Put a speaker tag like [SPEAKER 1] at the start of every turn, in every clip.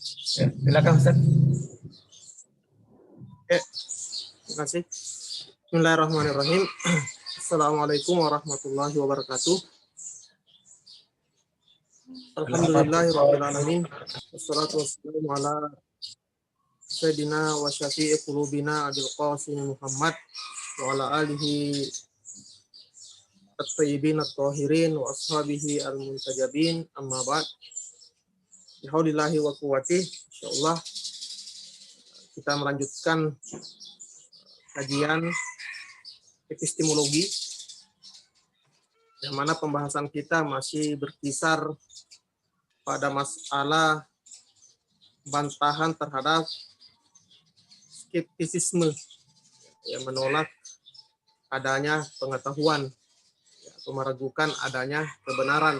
[SPEAKER 1] Ya, silakan Ustaz.
[SPEAKER 2] Terima kasih. Bismillahirrahmanirrahim. Assalamualaikum warahmatullahi wabarakatuh. Alhamdulillahirabbil alamin. Wassalatu wassalamu ala sayyidina wa syafi'i qulubina Abil Qasim Muhammad wa ala alihi at-thayyibin at-tahirin wa ashabihi al-muntajabin, amma ba'd. Bihaulillahi wa quwwatihi, insyaallah kita melanjutkan kajian epistemologi, yang mana pembahasan kita masih berkisar pada masalah bantahan terhadap skeptisisme yang menolak adanya pengetahuan atau meragukan adanya kebenaran.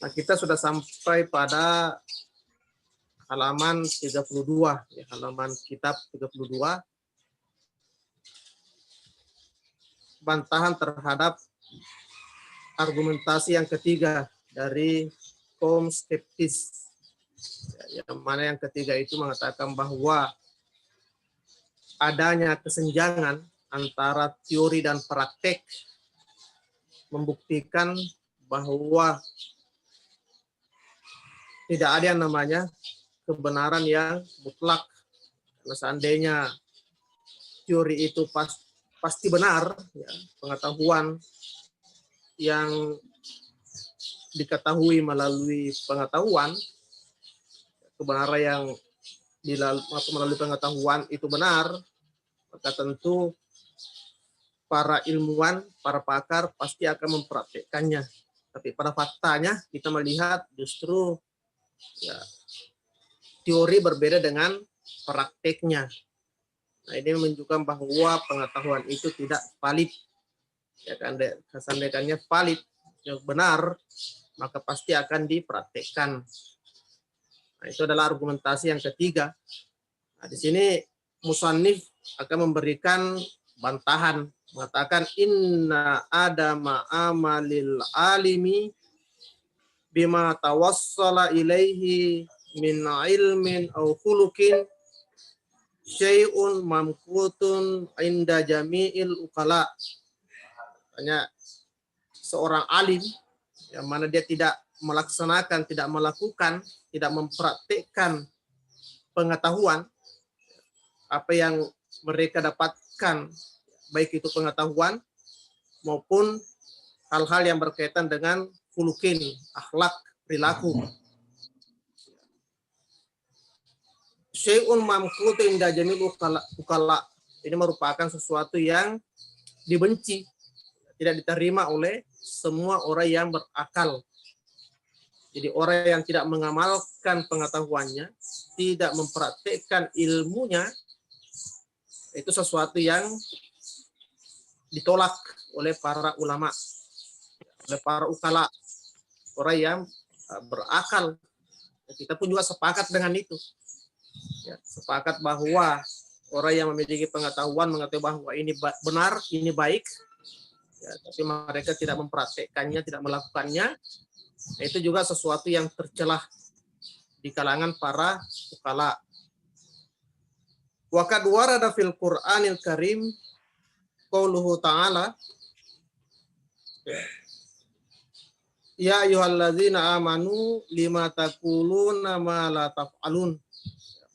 [SPEAKER 2] Nah, kita sudah sampai pada halaman 32, ya, halaman kitab 32, bantahan terhadap argumentasi yang ketiga dari kaum skeptis. Yang mana yang ketiga itu mengatakan bahwa adanya kesenjangan antara teori dan praktek membuktikan bahwa tidak ada yang namanya kebenaran yang mutlak. Karena seandainya teori itu pasti benar, ya, pengetahuan yang diketahui melalui pengetahuan, kebenaran yang melalui pengetahuan itu benar, maka tentu para ilmuwan, para pakar pasti akan mempraktekkannya. Tapi pada faktanya kita melihat justru ya, teori berbeda dengan prakteknya. Nah, ini menunjukkan bahwa pengetahuan itu tidak valid. Ya kan, kesandekannya valid, yang benar, maka pasti akan dipraktekkan. Nah, itu adalah argumentasi yang ketiga. Nah, di sini musannif akan memberikan bantahan, mengatakan inna adama amalil alimi bima tawassala ilaihi min ilmin au khuluqin syai'un mamkutun inda jami'il ukala. Hanya seorang alim yang mana dia tidak melaksanakan, tidak melakukan, tidak mempraktikkan pengetahuan apa yang mereka dapatkan, baik itu pengetahuan maupun hal-hal yang berkaitan dengan khuluqin, akhlak, perilaku. Syai'un mamqutun inda jamil ukala. Ini merupakan sesuatu yang dibenci, tidak diterima oleh semua orang yang berakal. Jadi orang yang tidak mengamalkan pengetahuannya, tidak mempraktikkan ilmunya, itu sesuatu yang ditolak oleh para ulama, oleh para ukala, orang yang berakal. Kita pun juga sepakat dengan itu. Ya, sepakat bahwa orang yang memiliki pengetahuan mengetahui bahwa ini benar, ini baik, ya, tapi mereka tidak mempraktekkannya, tidak melakukannya, itu juga sesuatu yang tercelah di kalangan para ukala. Wa qad warada fil Qur'anil Karim qauluhu ta'ala ya ayyuhalladzina amanu lima taquluna ma la taf'alun.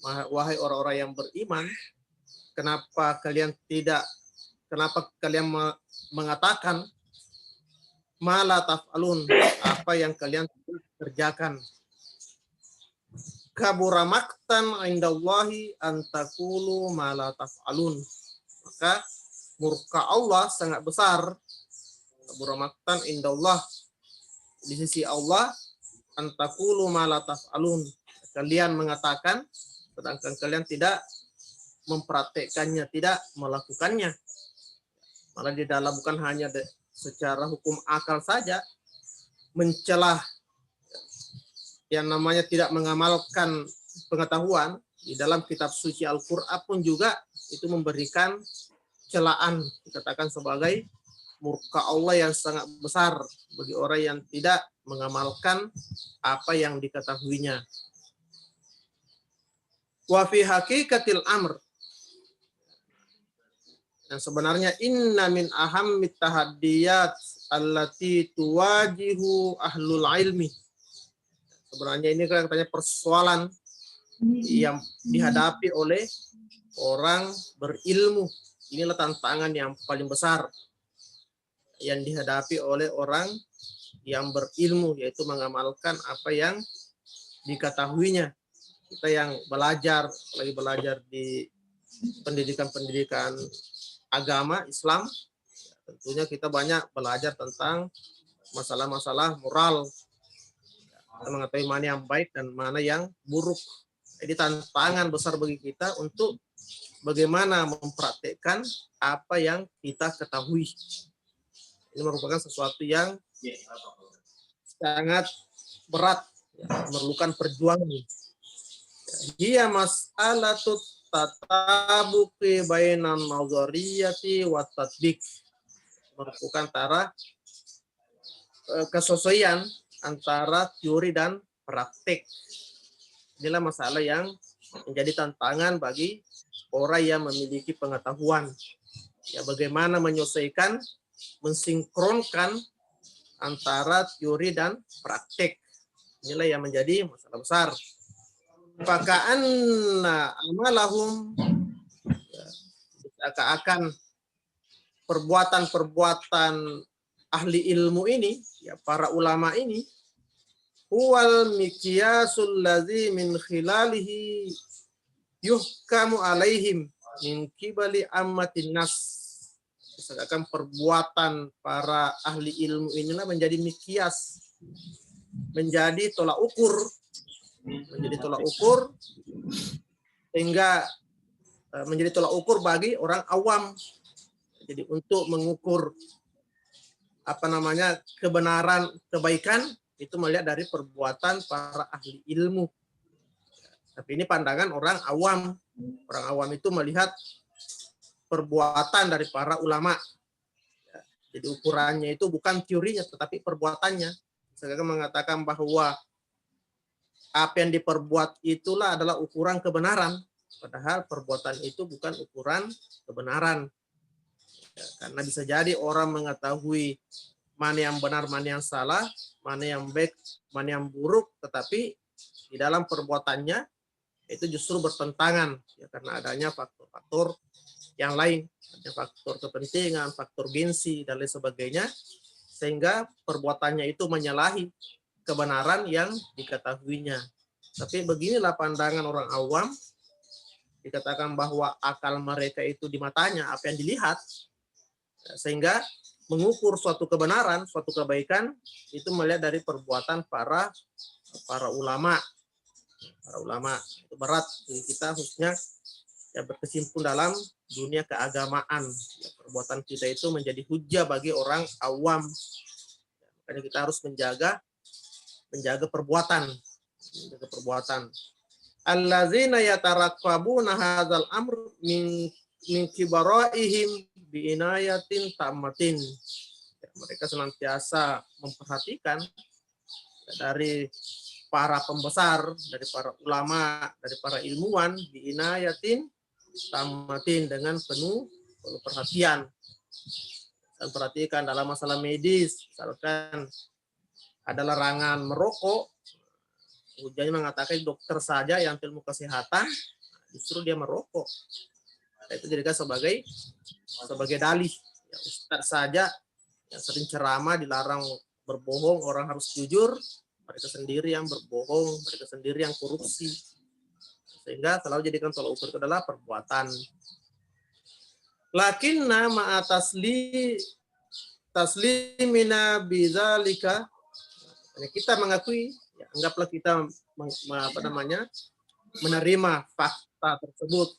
[SPEAKER 2] Wahai orang-orang yang beriman, kenapa kalian mengatakan ma la taf'alun, apa yang kalian kerjakan. Kabura maqtan indallahi an taqulu ma la taf'alun. Maka murka Allah sangat besar. Kabura maqtan indallah, di sisi Allah, an taqulu ma la taf'alun. Kalian mengatakan sedangkan kalian tidak mempraktekkannya, tidak melakukannya. Malah di dalam bukan hanya secara hukum akal saja, mencelah yang namanya tidak mengamalkan pengetahuan, di dalam kitab suci Al-Qur'an pun juga itu memberikan celaan, dikatakan sebagai murka Allah yang sangat besar bagi orang yang tidak mengamalkan apa yang diketahuinya. Wa fi haqiqatil amr, yang sebenarnya inna min ahammit tahaddiyat allati tuwajihu ahlul ilmi. Sebenarnya ini kan katanya persoalan yang dihadapi oleh orang berilmu. Inilah tantangan yang paling besar yang dihadapi oleh orang yang berilmu, yaitu mengamalkan apa yang diketahuinya. Kita yang belajar, lagi belajar di pendidikan agama Islam, tentunya kita banyak belajar tentang masalah-masalah moral, kita mengetahui mana yang baik dan mana yang buruk. Jadi tantangan besar bagi kita untuk bagaimana mempraktekkan apa yang kita ketahui. Ini merupakan sesuatu yang sangat berat, memerlukan perjuangan. Dia mas'alatut tatabuqi bainan nazariyati wa tatbiq, merupakan antara kesesuaian antara teori dan praktik. Inilah masalah yang menjadi tantangan bagi orang yang memiliki pengetahuan. Ya, bagaimana menyesuaikan, mensinkronkan antara teori dan praktik. Inilah yang menjadi masalah besar. Faka'anna amalahum, akan perbuatan-perbuatan ahli ilmu ini, ya para ulama ini, huwal miqyasul ladzi min khilalihi yuhkamu alaihim min qibali ammatin nas. Sedangkan perbuatan para ahli ilmu inilah menjadi miqyas, menjadi tolak ukur, sehingga menjadi tolak ukur bagi orang awam. Jadi untuk mengukur kebenaran, kebaikan itu melihat dari perbuatan para ahli ilmu. Tapi ini pandangan orang awam. Orang awam itu melihat perbuatan dari para ulama. Jadi ukurannya itu bukan teorinya tetapi perbuatannya. Saya mengatakan bahwa apa yang diperbuat itulah adalah ukuran kebenaran. Padahal perbuatan itu bukan ukuran kebenaran. Ya, karena bisa jadi orang mengetahui mana yang benar, mana yang salah, mana yang baik, mana yang buruk, tetapi di dalam perbuatannya itu justru bertentangan, ya, karena adanya faktor-faktor yang lain, ada faktor kepentingan, faktor gengsi, dan lain sebagainya, sehingga perbuatannya itu menyalahi kebenaran yang diketahuinya. Tapi beginilah pandangan orang awam, dikatakan bahwa akal mereka itu di matanya, apa yang dilihat, sehingga mengukur suatu kebenaran, suatu kebaikan, itu melihat dari perbuatan para ulama. Para ulama itu berat bagi kita, khususnya yang berkecimpung dalam dunia keagamaan. Ya, perbuatan kita itu menjadi hujah bagi orang awam. Makanya kita harus menjaga perbuatan. Menjaga perbuatan. Allazina yataraqqabuna hadzal amr min kibaraihim bi inayatin tammatin. Ya, mereka senantiasa memperhatikan dari para pembesar, dari para ulama, dari para ilmuwan bi inayatin tammatin, dengan penuh perhatian. Dan perhatikan dalam masalah medis, misalkan ada larangan merokok, hujahnya mengatakan dokter saja yang ilmu kesehatan justru dia merokok. Nah, itu dijadikan sebagai dalih. Ya, ustaz saja yang sering ceramah dilarang berbohong, orang harus jujur, mereka sendiri yang berbohong, mereka sendiri yang korupsi. Sehingga selalu jadikan tolak ukur itu adalah perbuatan. Lakinna ma'a taslimina bidzalika, kita mengakui, ya, anggaplah kita menerima fakta tersebut,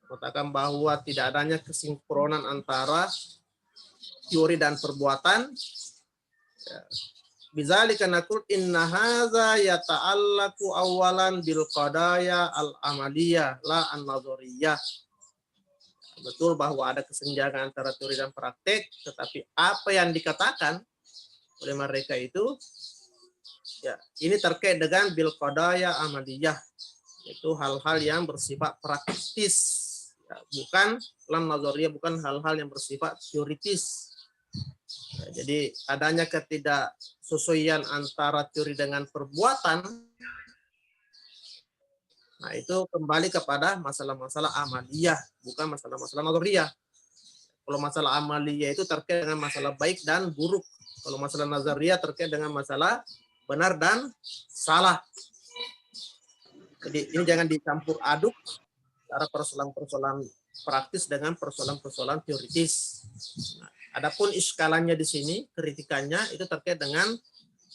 [SPEAKER 2] mengatakan bahwa tidak adanya kesinkronan antara teori dan perbuatan. Bidzalika naqul inna hadza yata'allaqu awalan bil qadaya al amaliyah la an nazariyah. Betul bahwa ada kesenjangan antara teori dan praktek, tetapi apa yang dikatakan oleh mereka itu, ya, ini terkait dengan bil qadaya amaliyah, Itu hal-hal yang bersifat praktis, ya, bukan lam nazariyah, bukan hal-hal yang bersifat teoritis. Ya, jadi adanya ketidaksesuaian antara teori dengan perbuatan, nah itu kembali kepada masalah-masalah amaliyah, bukan masalah-masalah nazariyah. Kalau masalah amaliyah itu terkait dengan masalah baik dan buruk. Kalau masalah nazariyah terkait dengan masalah benar dan salah. Jadi ini jangan dicampur aduk antara persoalan-persoalan praktis dengan persoalan-persoalan teoritis. Nah, adapun iskalannya di sini, kritikannya itu terkait dengan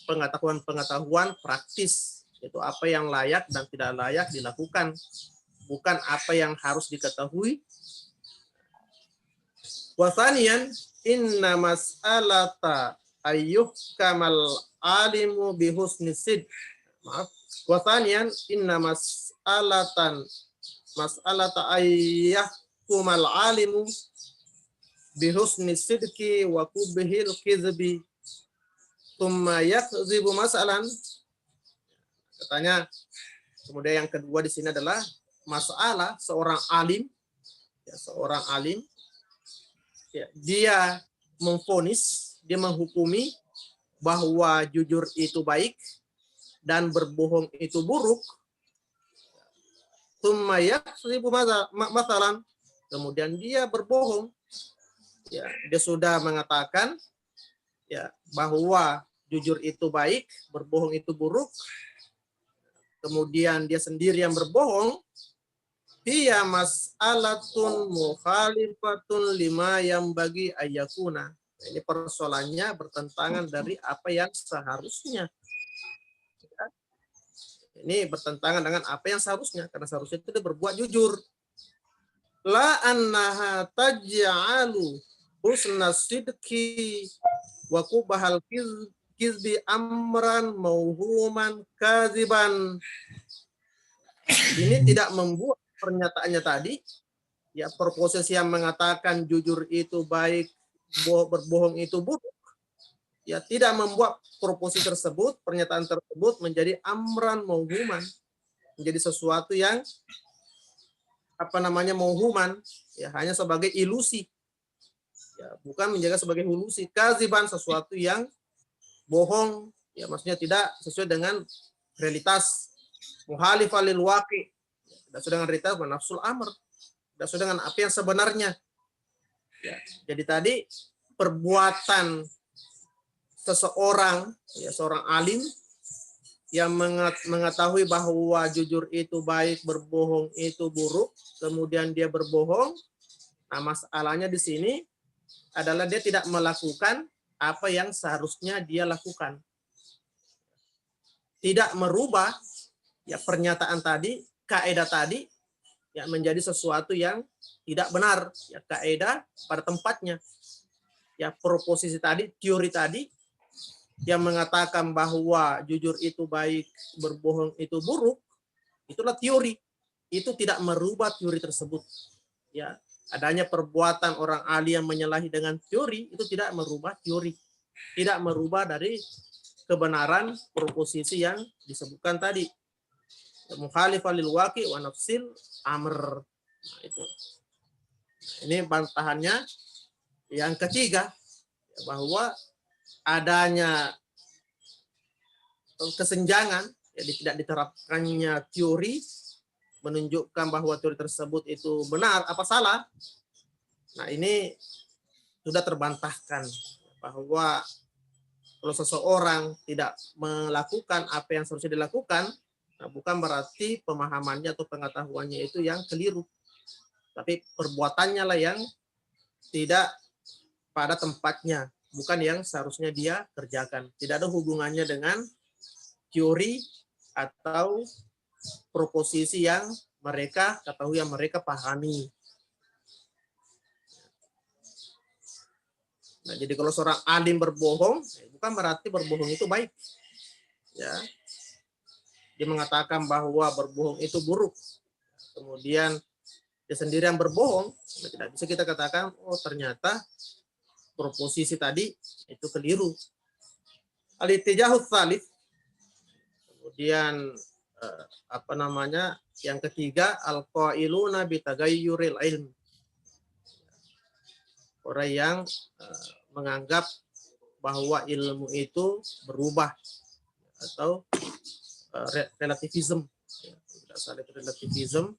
[SPEAKER 2] pengetahuan-pengetahuan praktis, yaitu apa yang layak dan tidak layak dilakukan, bukan apa yang harus diketahui. Wasanian inna mas'alata ayyuhkamal alimu bihusni sid. Maaf. Wasanian inna mas'alata ayyahkumal alimu bihusni sidki wa kubhil kizbi thumma yakzibu mas'alan. Katanya, kemudian yang kedua di sini adalah masalah seorang alim, ya, seorang alim, ya, dia memvonis, dia menghukumi bahwa jujur itu baik dan berbohong itu buruk. Masalan, kemudian dia berbohong. Ya, dia sudah mengatakan ya bahwa jujur itu baik, berbohong itu buruk. Kemudian dia sendiri yang berbohong. Hiya mas'alatun mukhalifatun lima yang bagi ayakuna. Ini persoalannya bertentangan dari apa yang seharusnya. Ini bertentangan dengan apa yang seharusnya, karena seharusnya itu dia berbuat jujur. La annaha taj'alu husna sidqi wa kubahal kizbi amran mauhuman kaziban. Ini tidak membuat pernyataannya tadi, ya, proposisi yang mengatakan jujur itu baik, berbohong itu buruk, ya, tidak membuat proposisi tersebut, pernyataan tersebut menjadi amran mauhuman, menjadi sesuatu yang mauhuman, ya, hanya sebagai ilusi, ya, bukan menjaga sebagai ilusi. Kaziban, sesuatu yang bohong, ya, maksudnya tidak sesuai dengan realitas. Muhalifan lil waqi, tidak sesuai dengan realitas, nafsul amr, tidak sesuai dengan apa yang sebenarnya. Ya, jadi tadi perbuatan seseorang, ya, seorang alim yang mengetahui bahwa jujur itu baik, berbohong itu buruk, kemudian dia berbohong. Nah, masalahnya di sini adalah dia tidak melakukan apa yang seharusnya dia lakukan. Tidak merubah, ya, pernyataan tadi, kaidah tadi, ya, menjadi sesuatu yang tidak benar, ya, kaidah pada tempatnya. Ya, proposisi tadi, teori tadi yang mengatakan bahwa jujur itu baik, berbohong itu buruk, itulah teori. Itu tidak merubah teori tersebut. Ya, adanya perbuatan orang ahli yang menyalahi dengan teori itu tidak merubah teori, tidak merubah dari kebenaran proposisi yang disebutkan tadi. Mukhalifan lil waqi wa nafsil amr. Nah, itu. Ini bantahannya yang ketiga, bahwa adanya kesenjangan, jadi tidak diterapkannya teori menunjukkan bahwa teori tersebut itu benar apa salah. Nah, ini sudah terbantahkan bahwa kalau seseorang tidak melakukan apa yang seharusnya dilakukan, nah, bukan berarti pemahamannya atau pengetahuannya itu yang keliru, tapi perbuatannya lah yang tidak pada tempatnya, bukan yang seharusnya dia kerjakan. Tidak ada hubungannya dengan teori atau proposisi yang mereka ketahui, yang mereka pahami. Nah, jadi kalau seorang alim berbohong, bukan berarti berbohong itu baik. Ya, dia mengatakan bahwa berbohong itu buruk. Kemudian dia sendiri yang berbohong, tidak bisa kita katakan, oh ternyata proposisi tadi itu keliru. Al-ittijahus tsalits, kemudian apa namanya, yang ketiga al-qailuna bitagayyuril ilm, orang yang menganggap bahwa ilmu itu berubah atau relativism, relativism,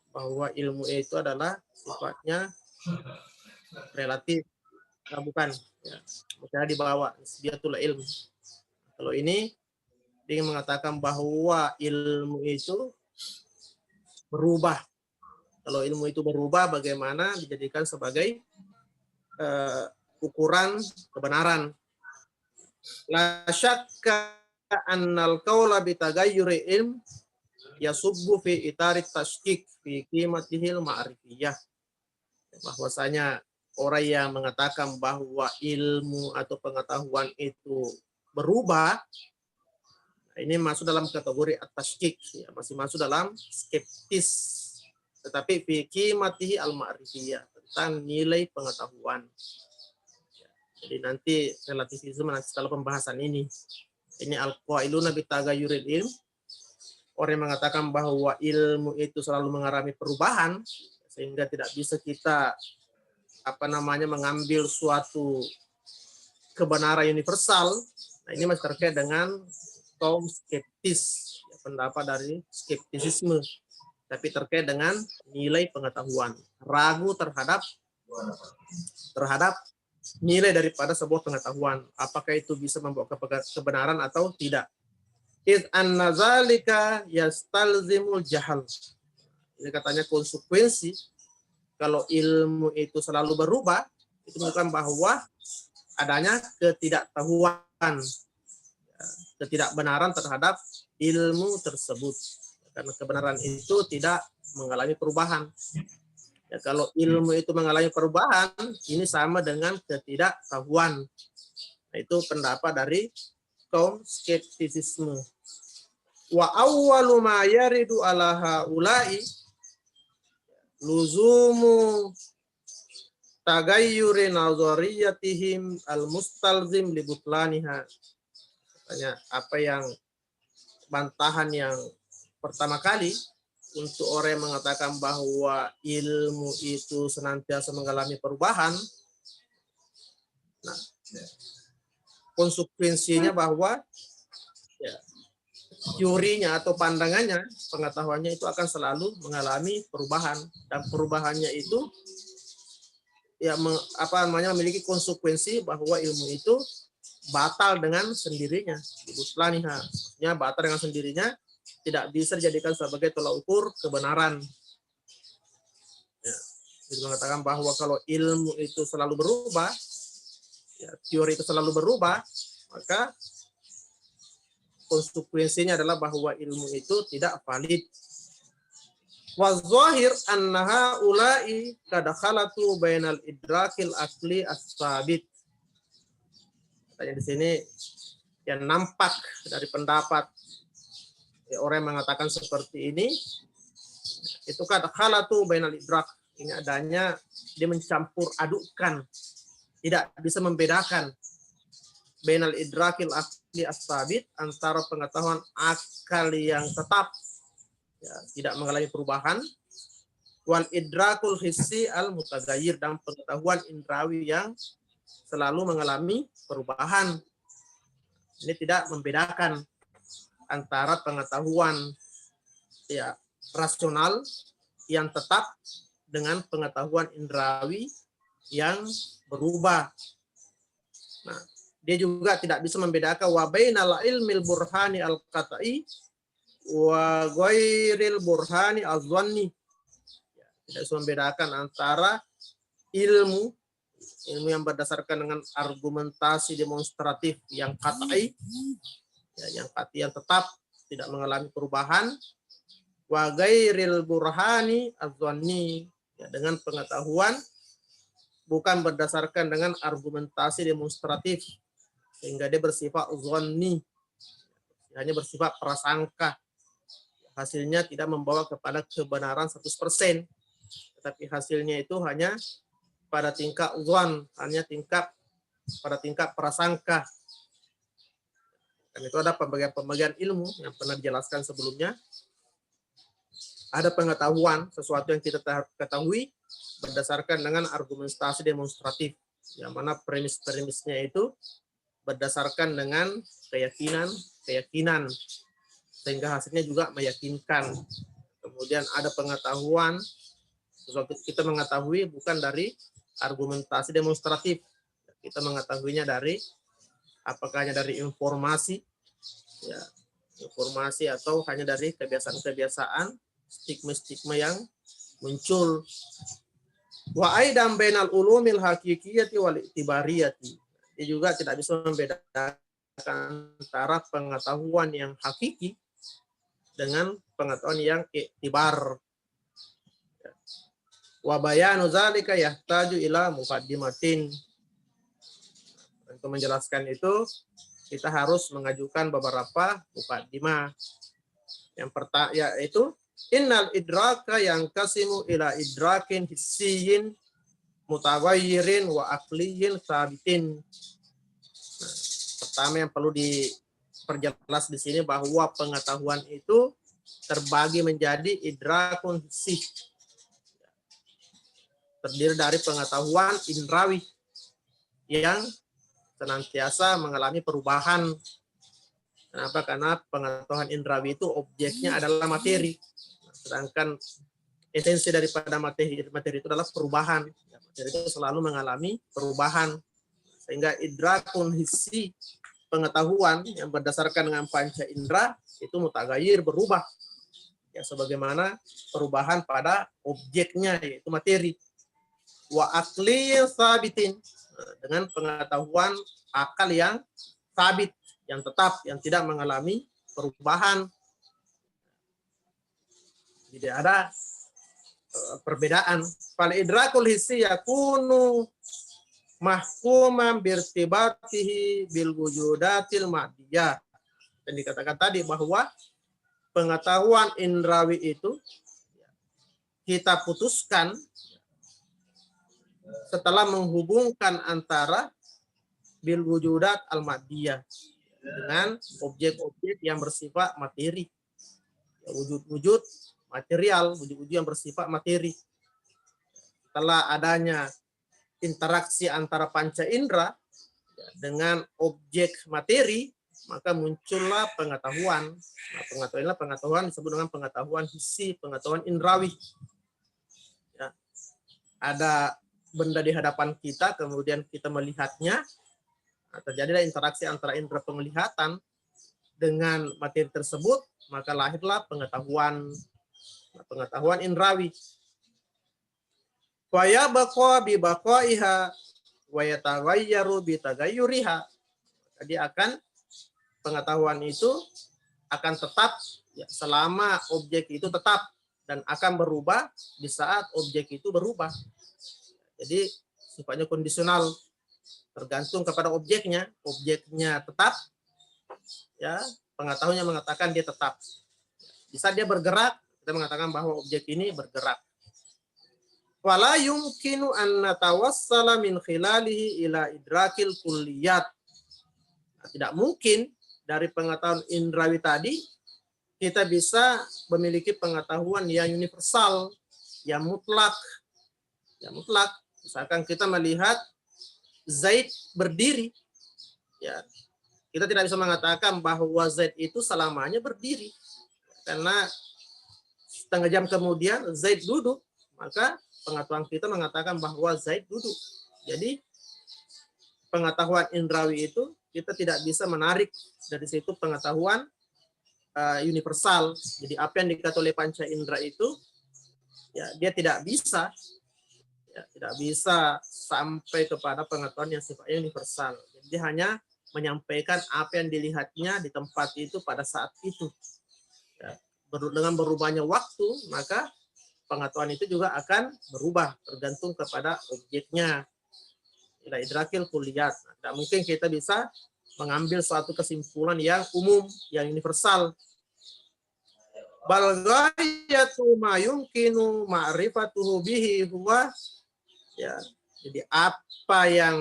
[SPEAKER 2] bahwa ilmu itu adalah sifatnya relatif, bukan ya, misalnya dibawa dia tulah ilmu. Kalau ini dia mengatakan bahwa ilmu itu berubah. Kalau ilmu itu berubah, bagaimana dijadikan sebagai ukuran kebenaran. La syakka annal qawla bitagayyuri ilm yasubbu fi itarit tashkik fi qimatihil ma'rifiyah. Bahwasanya orang yang mengatakan bahwa ilmu atau pengetahuan itu berubah, ini masuk dalam kategori at-tashkik, ya, masih masuk dalam skeptis. Tetapi fi qimatihi al-ma'rifiyah, tentang nilai pengetahuan. Jadi nanti relativisme nanti setelah pembahasan ini. Ini al-qailuna bitagayyuril ilm, orang yang mengatakan bahwa ilmu itu selalu mengalami perubahan sehingga tidak bisa kita mengambil suatu kebenaran universal. Nah, ini masih terkait dengan kaum skeptis, ya, pendapat dari skeptisisme, tapi terkait dengan nilai pengetahuan, ragu terhadap nilai daripada sebuah pengetahuan, apakah itu bisa membawa kebenaran atau tidak. Iz anna zalika yastalzimul jahal. Ini katanya konsekuensi kalau ilmu itu selalu berubah, itu bukan bahwa adanya ketidaktahuan, ketidakbenaran terhadap ilmu tersebut. Karena kebenaran itu tidak mengalami perubahan. Ya, kalau ilmu itu mengalami perubahan, ini sama dengan ketidaktahuan. Nah, itu pendapat dari kaum skeptisisme. Wa awwalu ma yaridu ala haula'i luzumu tagayyuri nazariyatihim al-mustalzim li butlaniha. Apa yang bantahan yang pertama kali untuk orang yang mengatakan bahwa ilmu itu senantiasa mengalami perubahan. Nah, konsekuensinya bahwa ya, teorinya atau pandangannya, pengetahuannya itu akan selalu mengalami perubahan, dan perubahannya itu ya memiliki konsekuensi bahwa ilmu itu batal dengan sendirinya. Maksudnya batal dengan sendirinya, tidak bisa dijadikan sebagai tolak ukur kebenaran. Ya, jadi mengatakan bahwa kalau ilmu itu selalu berubah, ya, teori itu selalu berubah, maka konsekuensinya adalah bahwa ilmu itu tidak valid. Wazahir annaha ulai kadakhalatu bainal idrakil akli as-sabit. Katanya di sini yang nampak dari pendapat ya, orang yang mengatakan seperti ini, itu kadakhalatu bainal idrak. Ini adanya dia mencampur adukan, tidak bisa membedakan bainal idrakil akli as-sabit, antara pengetahuan akal yang tetap, ya, tidak mengalami perubahan, wal idrakul hissi al mutaghayyir, dan pengetahuan indrawi yang selalu mengalami perubahan. Ini tidak membedakan antara pengetahuan ya rasional yang tetap dengan pengetahuan indrawi yang berubah. Nah, dia juga tidak bisa membedakan wa bainal ilmil burhani al-qat'i wa ghairil burhani az-zanni. Tidak bisa membedakan antara ilmu yang berdasarkan dengan argumentasi demonstratif yang qat'i, ya, yang tetap tidak mengalami perubahan, wa ghairil burhani az-zanni, ya, dengan pengetahuan bukan berdasarkan dengan argumentasi demonstratif sehingga dia bersifat zanni, hanya bersifat prasangka, hasilnya tidak membawa kepada kebenaran 100%, tetapi hasilnya itu hanya pada tingkat zon, hanya pada tingkat prasangka. Dan itu ada pembagian-pembagian ilmu yang pernah dijelaskan sebelumnya. Ada pengetahuan, sesuatu yang kita ketahui berdasarkan dengan argumentasi demonstratif, yang mana premis-premisnya itu berdasarkan dengan keyakinan, sehingga hasilnya juga meyakinkan. Kemudian ada pengetahuan, sesuatu kita mengetahui bukan dari argumentasi demonstratif, kita mengetahuinya dari apakah hanya dari informasi, ya, informasi atau hanya dari kebiasaan-kebiasaan, stigma-stigma yang muncul. Wa aidan bainal ulumil haqiqiyati wal itibariyati. Dia juga tidak bisa membedakan antara pengetahuan yang hakiki dengan pengetahuan yang iktibar. Wa bayanu zalika yahtaju ila muqaddimatin. Untuk menjelaskan itu, kita harus mengajukan beberapa muqaddimah. Yang pertama yaitu innal idraka yang kasimu ila idrakin hissiyin mutawayyirin wa aqliyin sabitin. Nah, pertama yang perlu diperjelas di sini bahwa pengetahuan itu terbagi menjadi idrakun hissi, terdiri dari pengetahuan indrawi yang senantiasa mengalami perubahan. Kenapa? Karena pengetahuan indrawi itu objeknya adalah materi. Sedangkan esensi daripada materi itu adalah perubahan. Materi itu selalu mengalami perubahan. Sehingga idrakun hissi, pengetahuan yang berdasarkan dengan panca indera itu mutaghayyir, berubah. Ya, sebagaimana perubahan pada objeknya yaitu materi. Wa aqli sabitin, dengan pengetahuan akal yang sabit, yang tetap, yang tidak mengalami perubahan. Jadi ada perbedaan. Fal idrakul hissi yakunu mahkuman birtibatihi bil wujudatil madiyah. Dan dikatakan tadi bahwa pengetahuan indrawi itu kita putuskan setelah menghubungkan antara bil wujudat al madiyah dengan objek-objek yang bersifat materi, wujud-wujud material, wujud-wujud yang bersifat materi. Setelah adanya interaksi antara panca indera dengan objek materi, maka muncullah pengetahuan. Nah, pengetahuan disebut dengan pengetahuan hissi, pengetahuan indrawi. Ya. Ada benda di hadapan kita, kemudian kita melihatnya, nah, terjadilah interaksi antara indera penglihatan dengan materi tersebut, maka lahirlah pengetahuan indrawi. Wa yabqa bi baqaiha wa yataghayyaru bi taghayyuriha. Jadi pengetahuan itu akan tetap ya, selama objek itu tetap, dan akan berubah di saat objek itu berubah. Jadi sifatnya kondisional, tergantung kepada objeknya. Objeknya tetap, ya, pengetahuannya mengatakan dia tetap. Bisa dia bergerak, kita mengatakan bahwa objek ini bergerak. Wala yumkinu an natawassala min khilalihi ila idrakil kulliyat. Nah, tidak mungkin dari pengetahuan indrawi tadi kita bisa memiliki pengetahuan yang universal, yang mutlak. Misalkan kita melihat Zaid berdiri, ya, kita tidak bisa mengatakan bahwa Zaid itu selamanya berdiri, karena setengah jam kemudian Zaid duduk, maka pengetahuan kita mengatakan bahwa Zaid duduk. Jadi pengetahuan indrawi itu kita tidak bisa menarik dari situ pengetahuan universal. Jadi apa yang dikatakan oleh panca indera itu, ya, dia tidak bisa sampai kepada pengetahuan yang sifatnya universal. Jadi dia hanya menyampaikan apa yang dilihatnya di tempat itu pada saat itu. Ya, dengan berubahnya waktu, maka pengetahuan itu juga akan berubah tergantung kepada objeknya. Ila idrakil kulliyat. Tidak mungkin kita bisa mengambil suatu kesimpulan yang umum, yang universal. Bal ghayatu ma yumkinu ma'rifatuhu bihi huwa, ya, jadi apa yang,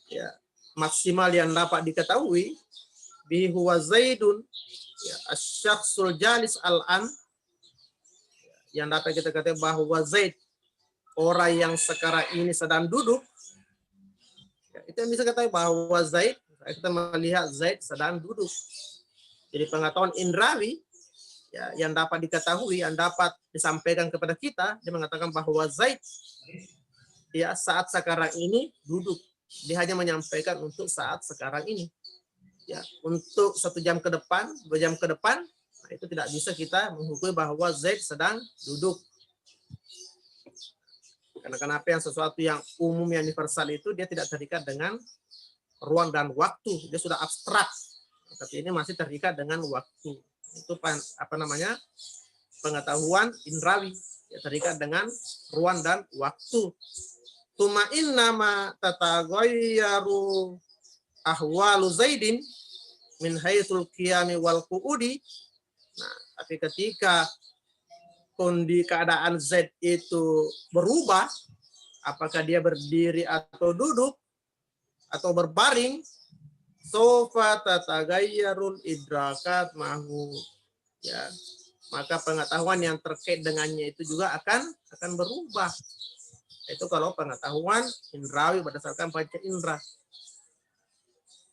[SPEAKER 2] ya, maksimal yang dapat diketahui bi huwa Zaidun, ya, asy-syakhsul jalis al-an, yang dapat kita katakan bahwa Zaid, orang yang sekarang ini sedang duduk, ya, itu yang bisa katakan bahwa Zaid, kita melihat Zaid sedang duduk. Jadi pengetahuan indrawi, ya, yang dapat diketahui, yang dapat disampaikan kepada kita, dia mengatakan bahwa Zaid, ya, saat sekarang ini duduk. Dia hanya menyampaikan untuk saat sekarang ini. Ya, untuk 1 jam ke depan, 2 jam ke depan, nah, itu tidak bisa kita menghukumi bahwa Zaid sedang duduk. Karena kenapa, yang sesuatu yang umum, yang universal itu dia tidak terikat dengan ruang dan waktu, dia sudah abstrak. Tapi ini masih terikat dengan waktu. Itu apa namanya? Pengetahuan indrawi, ya, terikat dengan ruang dan waktu. Tuma innama tatagayyaru ahwalu Zaidin min haitsul qiyami wal qu'udi. Nah, tapi ketika keadaan Z itu berubah, apakah dia berdiri atau duduk atau berbaring, sofa tatagayyarul idrakat mahu, ya, maka pengetahuan yang terkait dengannya itu juga akan berubah. Itu kalau pengetahuan indrawi berdasarkan panca indera.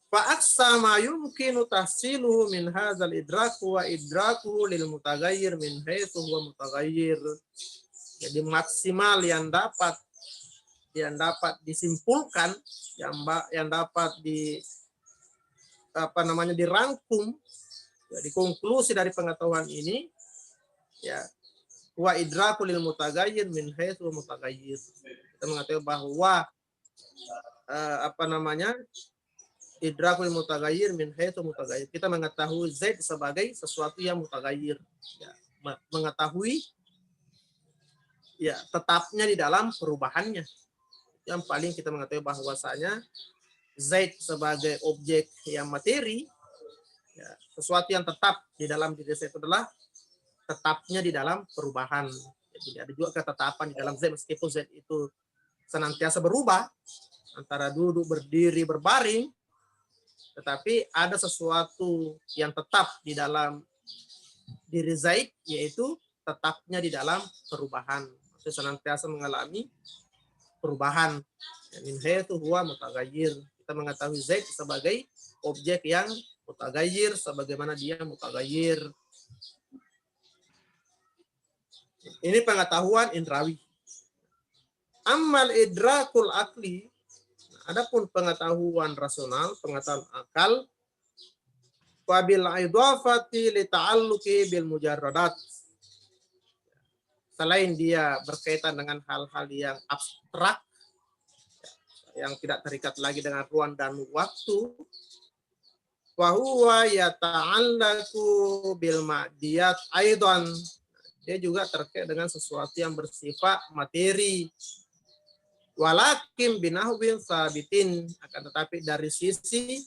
[SPEAKER 2] Fa aqsa ma yumkinu tahsiluhu min hadzal idraku wa idraku lil mutaghayyir min haitsu huwa mutaghayyir. Jadi maksimal yang dapat disimpulkan, yang dapat dirangkum, ya, dikonklusi dari pengetahuan ini, ya, wa idraku lil mutaghayyir min haitsu mutaghayyir. Kita mengatakan bahwa idrakul mutaghayyir min haitsu mutaghayyir. Kita mengetahui Z sebagai sesuatu yang mutaghayyir. Ya, mengetahui, ya, tetapnya di dalam perubahannya. Yang paling kita mengetahui bahwasanya Z sebagai objek yang materi, ya, sesuatu yang tetap di dalam diri Z itu adalah tetapnya di dalam perubahan. Jadi ada juga ketetapan di dalam Z, meskipun Z itu senantiasa berubah antara duduk, berdiri, berbaring, tetapi ada sesuatu yang tetap di dalam diri Zaid, yaitu tetapnya di dalam perubahan. Maksudnya senantiasa mengalami perubahan. Min haitsu huwa mutaghayyir. Kita mengetahui Zaid sebagai objek yang mutaghayyir, sebagaimana dia mutaghayyir. Ini pengetahuan indrawi. Ammal idrakul akli, adapun pengetahuan rasional, pengetahuan akal, wabil idhafati li ta'alluqi bil mujarradat. Selain dia berkaitan dengan hal-hal yang abstrak, yang tidak terikat lagi dengan ruang dan waktu, wa huwa yata'allaqu bil ma'diyat aidan. Dia juga terkait dengan sesuatu yang bersifat materi. Walakin binahwin sabitin, akan tetapi dari sisi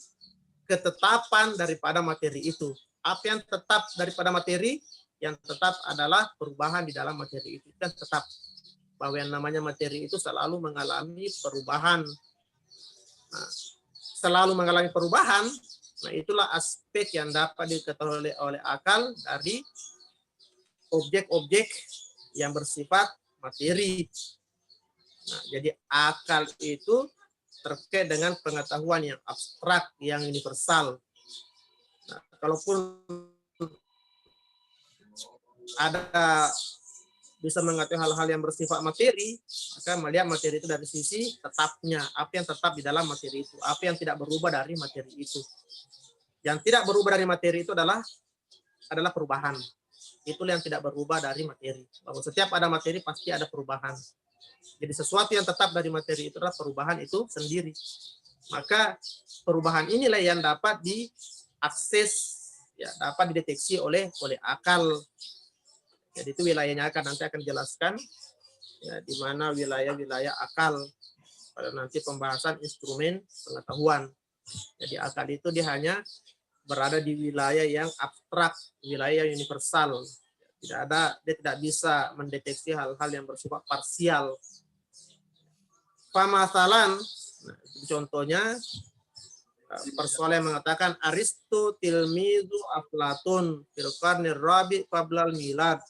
[SPEAKER 2] ketetapan daripada materi itu. Apa yang tetap daripada materi? Yang tetap adalah perubahan di dalam materi itu. Dan tetap bahwa yang namanya materi itu selalu mengalami perubahan. Nah, selalu mengalami perubahan. Nah, itulah aspek yang dapat diketahui oleh akal dari objek-objek yang bersifat materi. Nah, jadi akal itu terkait dengan pengetahuan yang abstrak, yang universal. Nah, kalaupun ada bisa mengetahui hal-hal yang bersifat materi, maka melihat materi itu dari sisi tetapnya, apa yang tetap di dalam materi itu, apa yang tidak berubah dari materi itu. Yang tidak berubah dari materi itu adalah perubahan. Itulah yang tidak berubah dari materi. Bahwa setiap ada materi pasti ada perubahan. Jadi sesuatu yang tetap dari materi itu adalah perubahan itu sendiri. Maka perubahan inilah yang dapat diakses, ya, dapat dideteksi oleh akal. Jadi itu wilayahnya nanti akan dijelaskan, ya, di mana wilayah-wilayah akal pada nanti pembahasan instrumen pengetahuan. Jadi akal itu dia hanya berada di wilayah yang abstrak, wilayah universal. Dia tidak bisa mendeteksi hal-hal yang bersifat parsial. Pamasalan, nah, contohnya Persoalan yang mengatakan Aristo tilmizu Aflatun fil qarnir rabi qablal milad.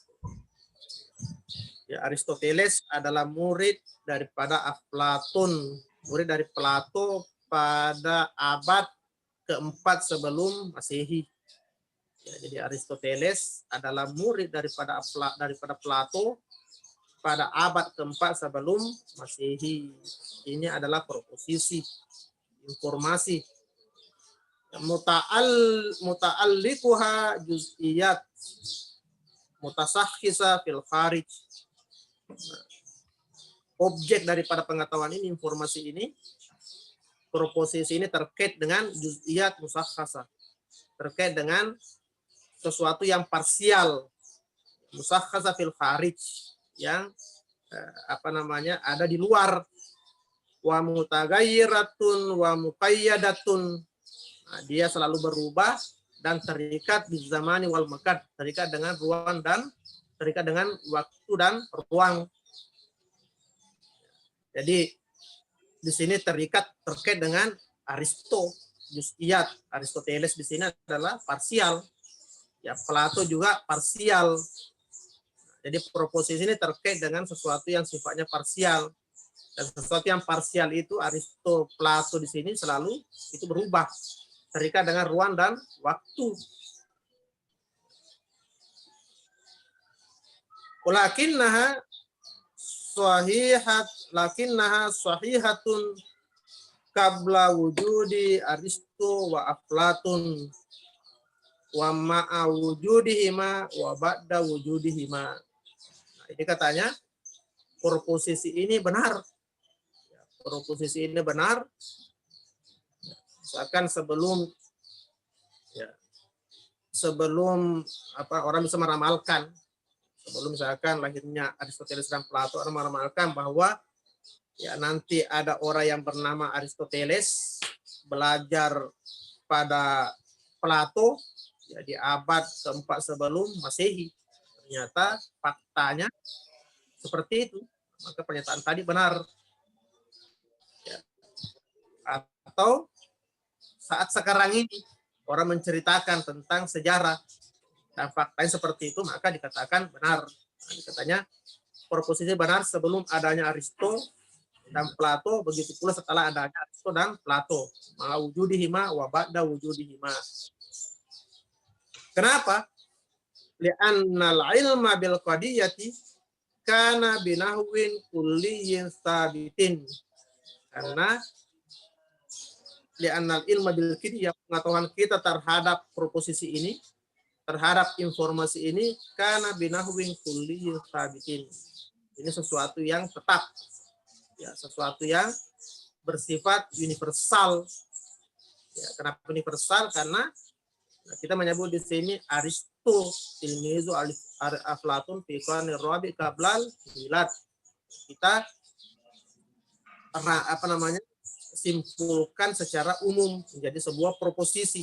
[SPEAKER 2] Ya, Aristoteles adalah murid daripada Aflatun, murid dari Plato pada abad keempat sebelum Masehi. Ya, jadi Aristoteles adalah murid daripada Plato pada abad keempat sebelum Masehi. Ini adalah proposisi, informasi. Muta'allikuha juz'iyat mutasakhisa fil kharij. Objek daripada pengetahuan ini, informasi ini, proposisi ini terkait dengan juz'iyat musakhasa, terkait dengan sesuatu yang parsial, musakhasa fil kharij, yang ada di luar, wa mutagayyiratun wa muqayyadatun. Nah, dia selalu berubah dan terikat di zamani wal makan, terikat dengan ruang dan terikat dengan waktu dan ruang. Jadi di sini terkait dengan juz'iyat. Aristoteles di sini adalah parsial. Ya, Plato juga parsial. Jadi proposisi ini terkait dengan sesuatu yang sifatnya parsial. Dan sesuatu yang parsial itu Plato di sini selalu itu berubah, terikat dengan ruang dan waktu. Lakinnaha sahihatun qabla wujudi Aristo wa Aflatun wa ma'a wujudihima wa ba'da wujudihima. Nah, ini katanya proposisi ini benar. Proposisi ini benar. Misalkan sebelum orang bisa meramalkan, sebelum misalkan lahirnya Aristoteles dan Plato, orang meramalkan bahwa ya nanti ada orang yang bernama Aristoteles belajar pada Plato ya di abad keempat sebelum Masehi. Ternyata faktanya seperti itu. Maka pernyataan tadi benar. Ya. Atau saat sekarang ini orang menceritakan tentang sejarah dan faktanya seperti itu, maka dikatakan benar. Nah, katanya proposisi benar sebelum adanya Aristo dan Plato, begitu pula setelah adanya Aristo dan Plato. Ma wujudihima wa ba'da wujudihima. Kenapa? Li'annal ilma bil qadiyati kana binahwin kulliyin sabitin. Karena li'annal ilma bil qadiyah, pengetahuan kita terhadap proposisi ini, terhadap informasi ini, kana binahwin kulliyin sabitin. Ini sesuatu yang tetap. Ya, sesuatu yang bersifat universal. Ya, kenapa universal? Karena kita menyebut di sini Aristo tilmizu Aflatun fi qarnir rabi qablal milad. Kita simpulkan secara umum menjadi sebuah proposisi.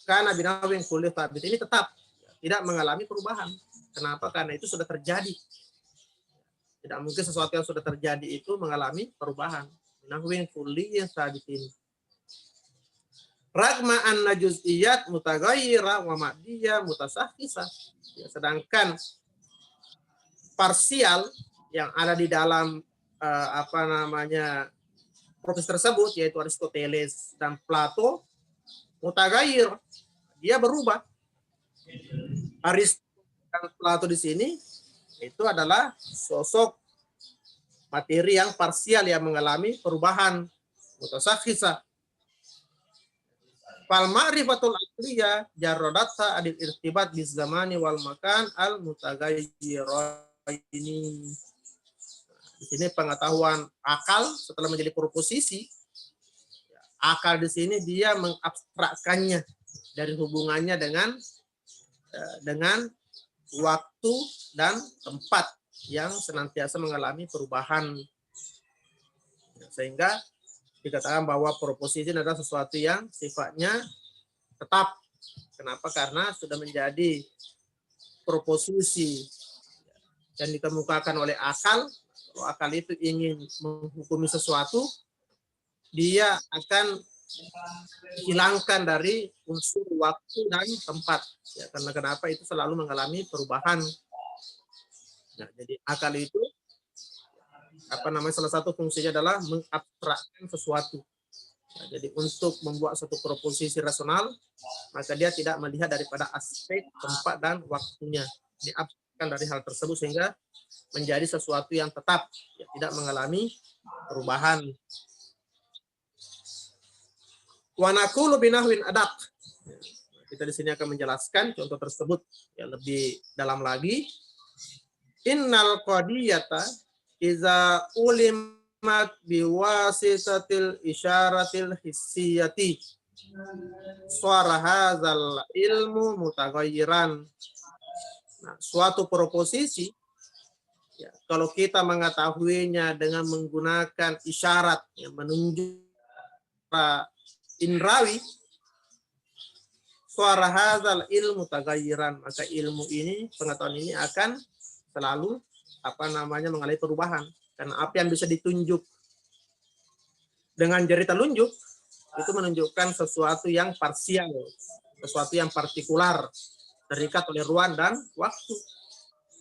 [SPEAKER 2] Karena binawin kulli thabit ini tetap tidak mengalami perubahan. Kenapa? Karena itu sudah terjadi. Tidak mungkin sesuatu yang sudah terjadi itu mengalami perubahan. Binawin kulli thabitin. Ragma anna juz'iyat mutaghayyira wa ma'diyah mutasakhisa. Ya, sedangkan parsial yang ada di dalam proses tersebut, yaitu Aristoteles dan Plato, mutaghayyir, dia berubah. Aristoteles dan Plato di sini itu adalah sosok materi yang parsial yang mengalami perubahan, mutasakhisa. Fal ma'rifatul asliyah jarradata adil irtibat bis zamani wal makan al mutaghayyiraini. Di sini pengetahuan akal setelah menjadi proposisi, akal di sini dia mengabstrakkannya dari hubungannya dengan waktu dan tempat yang senantiasa mengalami perubahan. Sehingga dikatakan bahwa proposisi adalah sesuatu yang sifatnya tetap. Kenapa? Karena sudah menjadi proposisi yang dikemukakan oleh akal. Kalau akal itu ingin menghukumi sesuatu, dia akan hilangkan dari unsur waktu dan tempat. Ya, karena kenapa itu selalu mengalami perubahan. Nah, jadi akal itu salah satu fungsinya adalah mengabstrakkan sesuatu. Nah, jadi untuk membuat suatu proposisi rasional, maka dia tidak melihat daripada aspek tempat dan waktunya. Diabstrakkan dari hal tersebut sehingga menjadi sesuatu yang tetap, ya, tidak mengalami perubahan. Wa naqulu binahwin adaq. Kita di sini akan menjelaskan contoh tersebut ya lebih dalam lagi. Innal qadiyata iza ulimat biwasitatil isyaratil hissiyati suara hadzal ilmu mutaghayyiran. Nah, suatu proposisi ya, kalau kita mengetahuinya dengan menggunakan isyarat yang menunjuk indrawi, suara hadzal ilmu tagayyiran, maka ilmu ini, pengetahuan ini akan selalu mengalami perubahan. Karena apa yang bisa ditunjuk dengan jari telunjuk itu menunjukkan sesuatu yang parsial, sesuatu yang partikular, terikat oleh ruang dan waktu.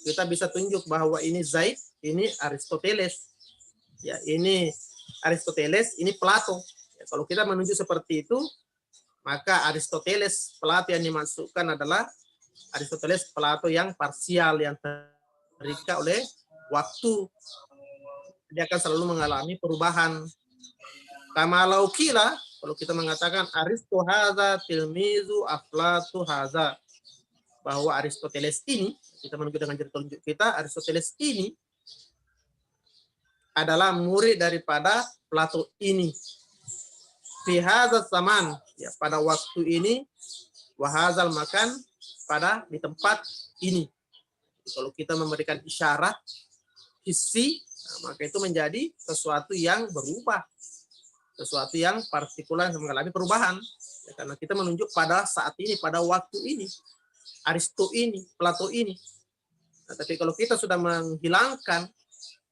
[SPEAKER 2] Kita bisa tunjuk bahwa ini Zaid, ini Aristoteles, ya ini Aristoteles, ini Plato. Ya, kalau kita menunjuk seperti itu, maka Aristoteles, Plato yang dimasukkan adalah Aristoteles, Plato yang parsial, yang terikat oleh waktu. Dia akan selalu mengalami perubahan. Kamalau kila, kalau kita mengatakan Aristo haza tilmizu Aflatu haza, bahwa Aristoteles ini, kita menunjuk dengan jari telunjuk kita, Aristoteles ini adalah murid daripada Plato ini. Fi hadzal zaman, ya pada waktu ini, wa hadzal makan, pada di tempat ini. Kalau kita memberikan isyarat hissi, nah, maka itu menjadi sesuatu yang berubah, sesuatu yang partikular yang mengalami perubahan. Ya, karena kita menunjuk pada saat ini, pada waktu ini, Aristo ini, Plato ini. Nah, tapi kalau kita sudah menghilangkan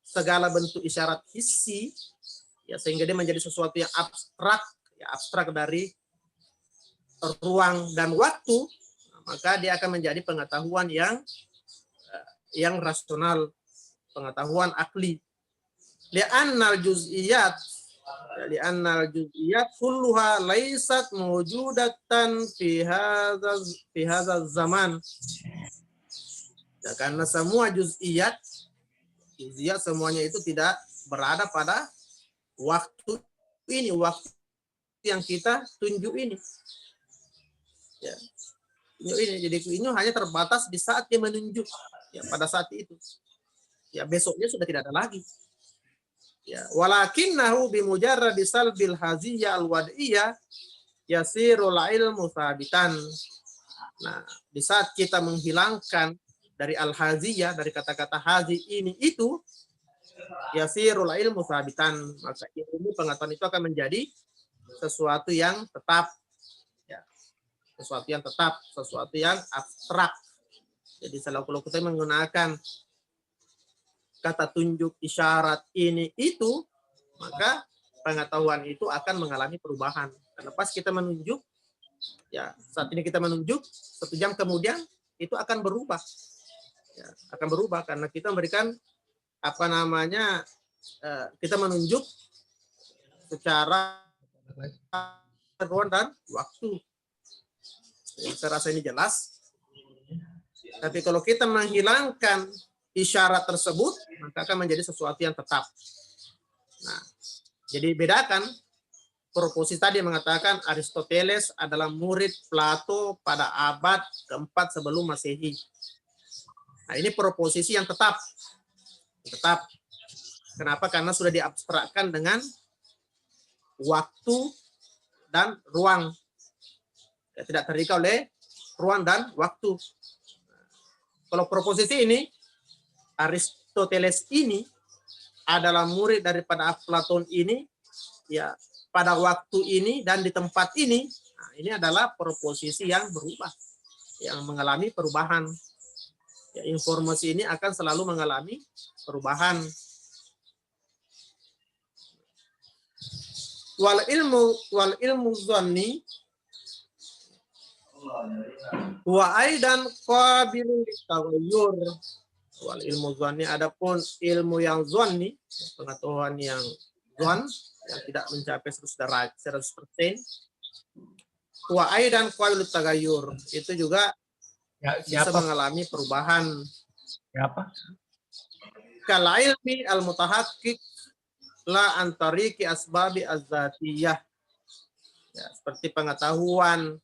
[SPEAKER 2] segala bentuk isyarat hissi, ya sehingga dia menjadi sesuatu yang abstrak, ya abstrak dari ruang dan waktu, maka dia akan menjadi pengetahuan yang rasional, pengetahuan akli. Li'annal juz'iyat kulluha laysat mawjudatan fi hadzal zaman. Ya, karena semua juz'iyat semuanya itu tidak berada pada waktu ini, waktu yang kita tunjuk ini. Ya. Jadi ini hanya terbatas di saat dia menunjuk, ya pada saat itu. Ya besoknya sudah tidak ada lagi. Ya, walakinnahu bimujarradi salbil haziyya alwadiyah yasirul ilmu thabitan. Nah, di saat kita menghilangkan dari al-haziyah, dari kata-kata hazi ini itu, yasirul ilmu thabitan, maka ilmu pengetahuan itu akan menjadi sesuatu yang tetap, ya, sesuatu yang tetap, sesuatu yang abstrak. Jadi kalau kita menggunakan kata tunjuk isyarat ini itu, maka pengetahuan itu akan mengalami perubahan. Karena pas kita menunjuk, ya saat ini kita menunjuk, 1 jam kemudian itu akan berubah. Ya, akan berubah karena kita memberikan kita menunjuk secara ruang dan waktu. Ya, saya rasa ini jelas. Tapi kalau kita menghilangkan isyarat tersebut, maka akan menjadi sesuatu yang tetap. Nah, jadi bedakan proposisi tadi mengatakan Aristoteles adalah murid Plato pada abad keempat sebelum Masehi. Nah, ini proposisi yang tetap. Tetap. Kenapa? Karena sudah diabstrakkan dengan waktu dan ruang. Ya, tidak terikat oleh ruang dan waktu. Kalau proposisi ini, Aristoteles ini adalah murid daripada Platon ini, ya pada waktu ini dan di tempat ini. Nah, ini adalah proposisi yang berubah, yang mengalami perubahan. Ya, informasi ini akan selalu mengalami perubahan. wal ilmu dhanni wa aidan qabilun litaghayyur. Wal ilmu dhanni, adapun ilmu yang dhanni, pengetahuan yang dhan, yang tidak mencapai 100%, wa aidan qabilun litaghayyur, itu juga bisa mengalami perubahan.
[SPEAKER 1] Siapa?
[SPEAKER 2] Kal ilmi al mutahaqqiq la antariki asbabi az-zatiyah. Ya, seperti pengetahuan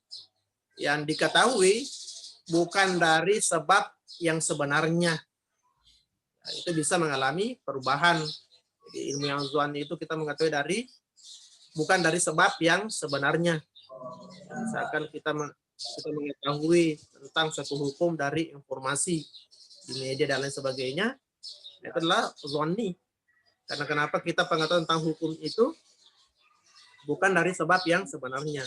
[SPEAKER 2] yang diketahui bukan dari sebab yang sebenarnya. Nah, itu bisa mengalami perubahan. Jadi ilmu yang dhanni itu kita mengetahui bukan dari sebab yang sebenarnya. Misalkan kita mengetahui tentang suatu hukum dari informasi di media dan lain sebagainya, itu adalah dhanni. Karena kenapa kita pengetahuan tentang hukum itu bukan dari sebab yang sebenarnya.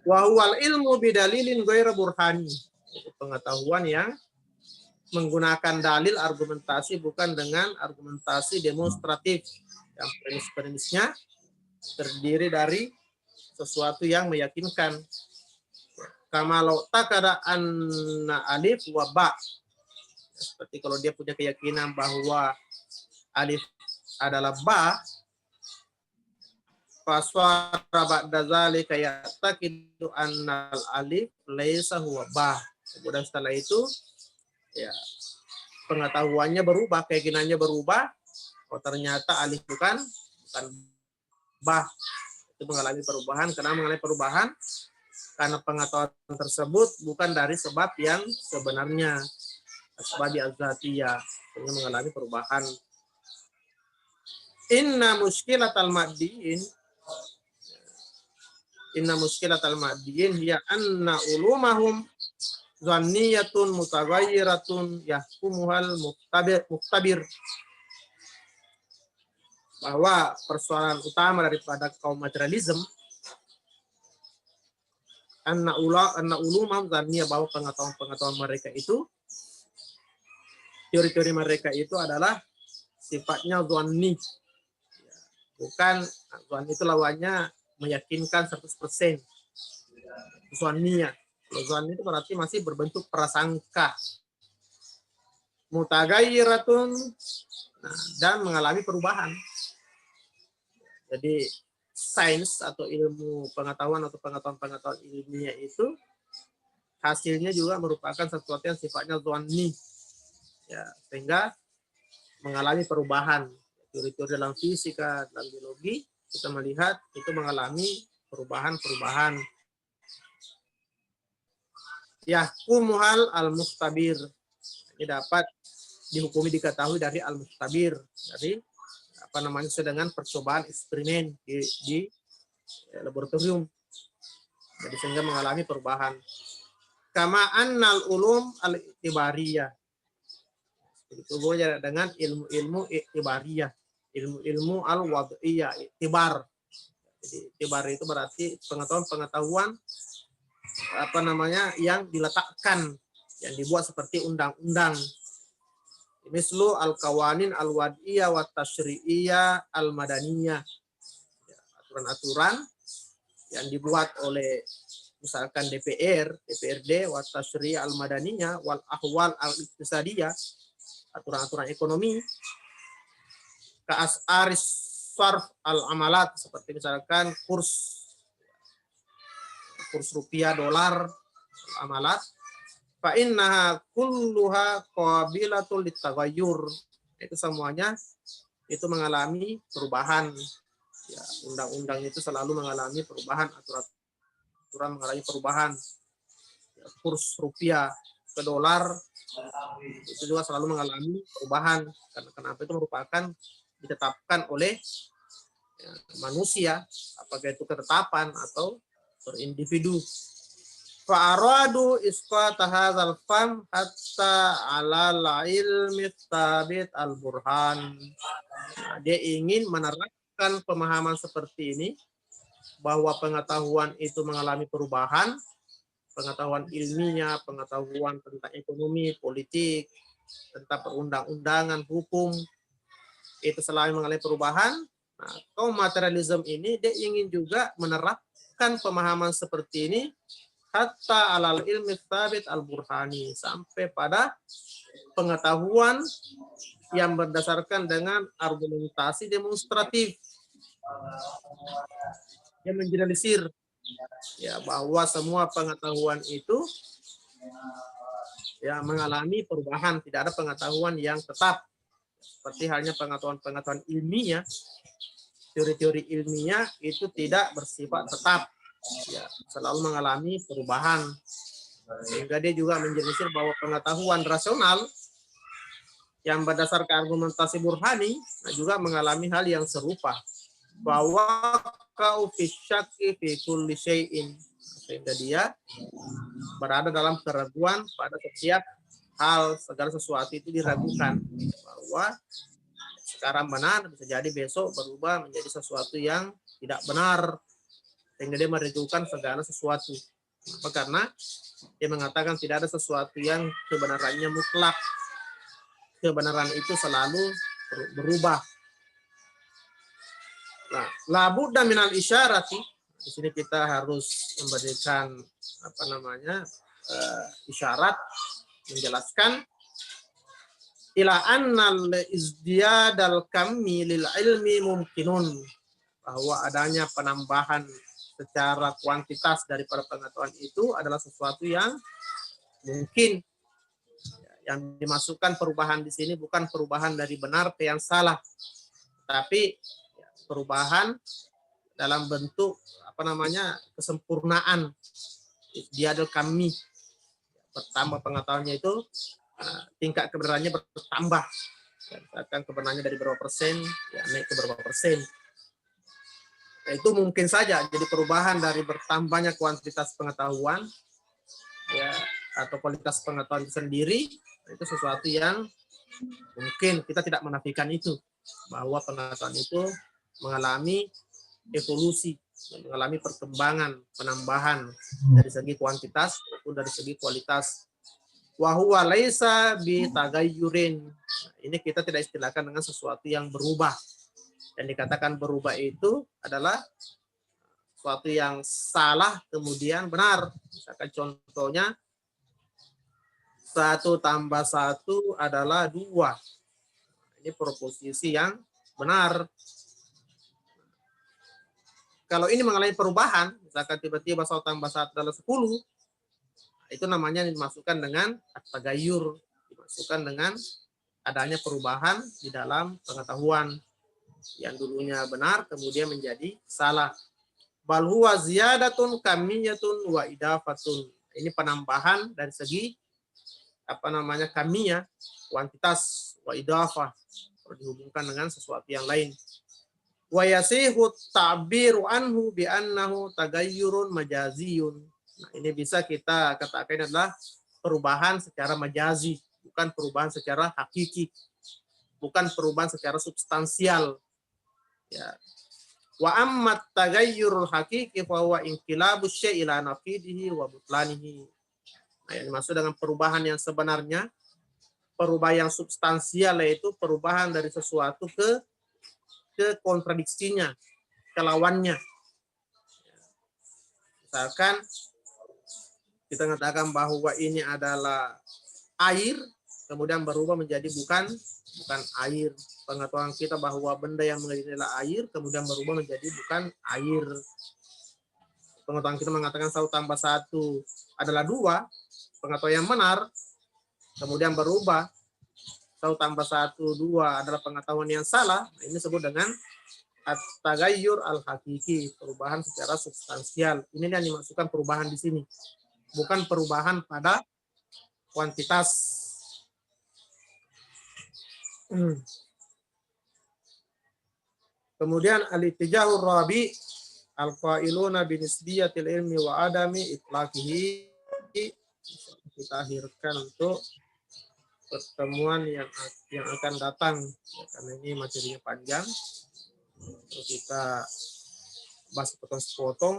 [SPEAKER 2] Wa huwal ilmu bidalilin ghairu burhani. Itu pengetahuan yang menggunakan dalil argumentasi bukan dengan argumentasi demonstratif, yang premis-premisnya terdiri dari sesuatu yang meyakinkan. Kama law takada anna alif wa ba. Seperti kalau dia punya keyakinan bahwa alif adalah ba, faswara ba'da zalika ya'taqidu annal alif laisa huwa ba. Kemudian setelah itu ya pengetahuannya berubah, keyakinannya berubah. Oh, ternyata alif bukan ba. Itu mengalami perubahan. Karena mengalami perubahan karena pengetahuan tersebut bukan dari sebab yang sebenarnya, sebab az-zatiyah, mengalami perubahan. Inna muskilatal maddiin hiya anna ulumahum dhanniyatun mutaghayyiratun yahkumuhal muktabir. Bahwa persoalan utama daripada kaum materialism, anna ulumahum dhanniyah, bahwa pengetahuan mereka itu, teori-teori mereka itu adalah sifatnya dhanni. Bukan, dhanni itu lawannya meyakinkan 100%. Dhanniya. Dhanni itu berarti masih berbentuk prasangka. Mutaghayyiratun, dan mengalami perubahan. Jadi sains atau ilmu pengetahuan atau pengetahuan ilmiah itu hasilnya juga merupakan sesuatu yang sifatnya dhanni. Ya, sehingga mengalami perubahan. Teori-teori dalam fisika, dalam biologi, kita melihat itu mengalami perubahan-perubahan. Yahkumuhal al-mukhtabir. Ini dapat dihukumi, diketahui dari al-mukhtabir, dari dengan percobaan eksperimen di laboratorium. Jadi sehingga mengalami perubahan. Kama annal ulum al-i'tibariyah. Itu dengan ilmu-ilmu i'tibariyah, ilmu-ilmu al-wad'iyah, i'tibar. Jadi i'tibar itu berarti pengetahuan yang diletakkan, yang dibuat seperti undang-undang. Mislu al-qawanin al-wad'iyah wa tashri'iyah al-madaniyah. Aturan-aturan yang dibuat oleh misalkan DPRD, wa tashri'iyah al-madaniyah wal ahwal al-iqtisadiyah, aturan-aturan ekonomi, ka as'aris sarf al-amalat, seperti misalkan kurs rupiah, dolar, amalat. Fa innaha kulluha qabilatul litaghayyur. Itu semuanya itu mengalami perubahan. Ya, undang-undang itu selalu mengalami perubahan, aturan mengalami perubahan. Ya, kurs rupiah ke dolar itu juga selalu mengalami perubahan. Karena kenapa? Itu merupakan ditetapkan oleh manusia, apakah itu ketetapan atau per individu. Fa'aradu isqata hadzal fam hatta 'ala ilmi tsabit al-burhan. Nah, dia ingin menerapkan pemahaman seperti ini, bahwa pengetahuan itu mengalami perubahan, pengetahuan ilmiah, pengetahuan tentang ekonomi, politik, tentang perundang-undangan, hukum, itu selalu mengalami perubahan Nah, kaum materialisme ini dia ingin juga menerapkan pemahaman seperti ini hatta alal ilmi tsabit al-burhani, sampai pada pengetahuan yang berdasarkan dengan argumentasi demonstratif, yang mengeneralisir ya bahwa semua pengetahuan itu ya mengalami perubahan, tidak ada pengetahuan yang tetap. Seperti halnya pengetahuan-pengetahuan ilmiah, teori-teori ilmiah itu tidak bersifat tetap, ya, selalu mengalami perubahan. Sehingga dia juga menjelaskan bahwa pengetahuan rasional yang berdasarkan argumentasi burhani juga mengalami hal yang serupa, bahwa kau fi syakki fi kulli syai'in, sehingga dia berada dalam keraguan pada setiap hal, segala sesuatu itu diragukan, bahwa sekarang benar bisa jadi besok berubah menjadi sesuatu yang tidak benar, sehingga dia meragukan segala sesuatu. Apa? Karena dia mengatakan tidak ada sesuatu yang kebenarannya mutlak, kebenaran itu selalu berubah. Nah, la budda minal isyarati, di sini kita harus memberikan apa namanya isyarat, menjelaskan ila annal izdiyadal kammi lil ilmi mumkinun, bahwa adanya penambahan secara kuantitas daripada pengetahuan itu adalah sesuatu yang mungkin. Yang dimasukkan perubahan di sini bukan perubahan dari benar ke yang salah, tapi perubahan dalam bentuk apa namanya kesempurnaan. Dia adalah kami bertambah pengetahuannya itu, tingkat kebenarannya bertambah. Misalkan kebenarannya dari berapa persen, ya naik ke berapa persen. Nah, itu mungkin saja jadi perubahan dari bertambahnya kuantitas pengetahuan, ya, atau kualitas pengetahuan itu sendiri. Itu sesuatu yang mungkin kita tidak menafikan itu, bahwa pengetahuan itu mengalami evolusi, mengalami perkembangan, penambahan dari segi kuantitas maupun dari segi kualitas. Wa huwa laisa bi tagayyurin. Ini kita tidak istilahkan dengan sesuatu yang berubah. Yang dikatakan berubah itu adalah sesuatu yang salah kemudian benar. Misalkan contohnya 1 tambah 1 adalah 2. Ini proposisi yang benar. Kalau ini mengalami perubahan, misalkan tiba-tiba 1 tambah 1 adalah 10, itu namanya dimasukkan dengan at-tagayyur, dimasukkan dengan adanya perubahan di dalam pengetahuan. Yang dulunya benar kemudian menjadi salah. Bal huwa ziyadatun kamiyatun wa idafatun. Ini penambahan dari segi apa namanya kamiyah, kuantitas, wa idafah, dihubungkan dengan sesuatu yang lain. Wa yasihu ta'biru anhu bi annahu tagayyurun majaziyun. Nah, ini bisa kita katakan adalah perubahan secara majazi, bukan perubahan secara hakiki, bukan perubahan secara substansial. Ya. Wa ammat tagayyurul hakiki fa huwa inqilabu syai' ila naqidihi wa butlanihi. Nah, yang dimaksud dengan perubahan yang sebenarnya, perubahan yang substansial, yaitu perubahan dari sesuatu ke kontradiksinya, ke lawannya. Misalkan kita mengatakan bahwa ini adalah air, kemudian berubah menjadi bukan air. Pengetahuan kita bahwa benda yang menjadi adalah air, kemudian berubah menjadi bukan air. Pengetahuan kita mengatakan 1 tambah 1 adalah 2, pengetahuan yang benar, kemudian berubah 1 tambah 1 2 adalah pengetahuan yang salah. Nah, ini disebut dengan at-tagayyur al-hakiki, perubahan secara substansial. Ini yang dimaksudkan perubahan di sini, bukan perubahan pada kuantitas. Kemudian al-ittijahur rabi al-qailuna binisbiyatil ilmi wa adami itlaqihi. Kita akhirkan untuk pertemuan yang akan datang, ya, karena ini materinya panjang. Terus kita bahas potong-potong.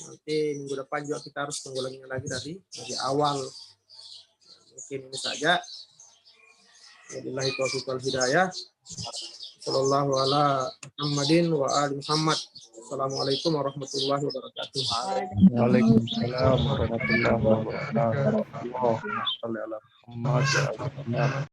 [SPEAKER 2] Nanti minggu depan juga kita harus mengulanginya lagi dari awal. Mungkin ini saja. Wabillahi taufiq wal hidayah. Sallallahu ala Muhammadin wa ali Muhammad. Assalamualaikum warahmatullahi wabarakatuh.
[SPEAKER 1] Waalaikumsalam warahmatullahi wabarakatuh. Allahumma shalli ala Muhammad wa ala ali Muhammad.